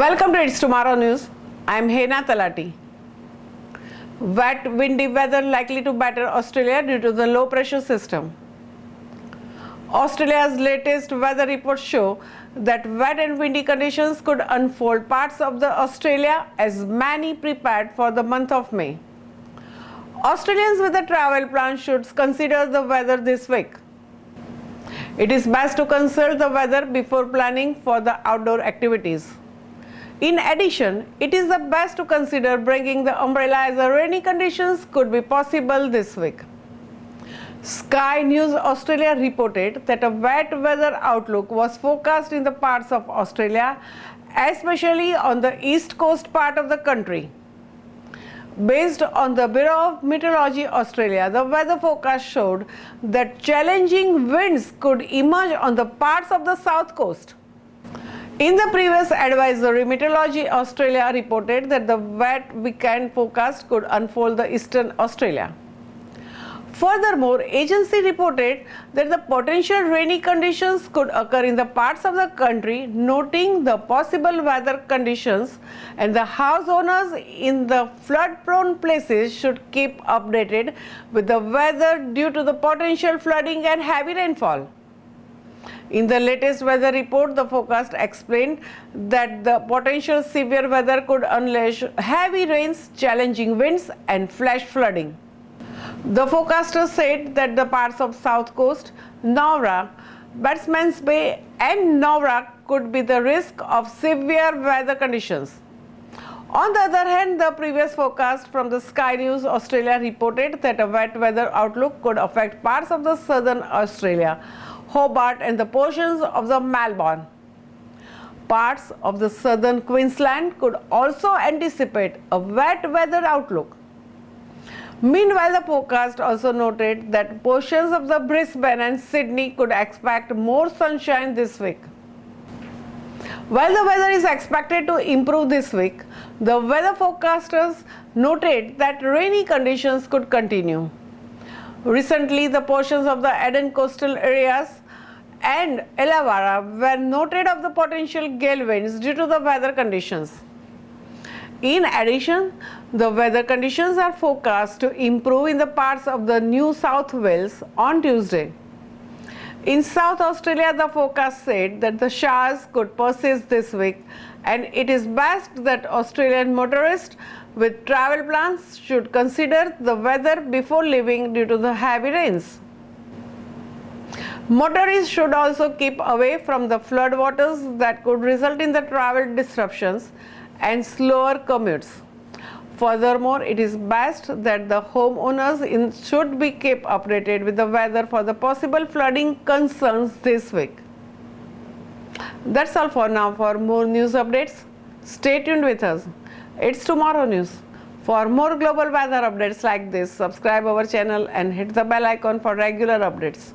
Welcome to It's Tomorrow News. I am Hena Talati. Wet, windy weather likely to batter Australia due to the low pressure system. Australia's latest weather reports show that wet and windy conditions could unfold parts of the Australia as many prepared for the month of May. Australians with a travel plan should consider the weather this week. It is best to consult the weather before planning for the outdoor activities. In addition, it is the best to consider bringing the umbrella as the rainy conditions could be possible this week. Sky News Australia reported that a wet weather outlook was forecast in the parts of Australia, especially on the east coast part of the country. Based on the Bureau of Meteorology Australia, the weather forecast showed that challenging winds could emerge on the parts of the south coast. In the previous advisory, Meteorology Australia reported that the wet weekend forecast could unfold the eastern Australia. Furthermore, agency reported that the potential rainy conditions could occur in the parts of the country, noting the possible weather conditions, and the house owners in the flood-prone places should keep updated with the weather due to the potential flooding and heavy rainfall. In the latest weather report, the forecast explained that the potential severe weather could unleash heavy rains, challenging winds, and flash flooding. The forecaster said that the parts of South Coast, Nowra, Batsman's Bay, and Nowra could be the risk of severe weather conditions. On the other hand, the previous forecast from the Sky News Australia reported that a wet weather outlook could affect parts of the southern Australia, Hobart, and the portions of the Melbourne. Parts of the southern Queensland could also anticipate a wet weather outlook. Meanwhile, the forecast also noted that portions of the Brisbane and Sydney could expect more sunshine this week. While the weather is expected to improve this week, the weather forecasters noted that rainy conditions could continue. Recently, the portions of the Eden coastal areas and Illawarra were noted of the potential gale winds due to the weather conditions. In addition, the weather conditions are forecast to improve in the parts of the New South Wales on Tuesday. In South Australia, the forecast said that the showers could persist this week, and it is best that Australian motorists with travel plans should consider the weather before leaving due to the heavy rains. Motorists should also keep away from the floodwaters that could result in the travel disruptions and slower commutes. Furthermore, it is best that the homeowners should be kept updated with the weather for the possible flooding concerns this week. That's all for now. For more news updates, stay tuned with us. It's Tomorrow News. For more global weather updates like this, subscribe our channel and hit the bell icon for regular updates.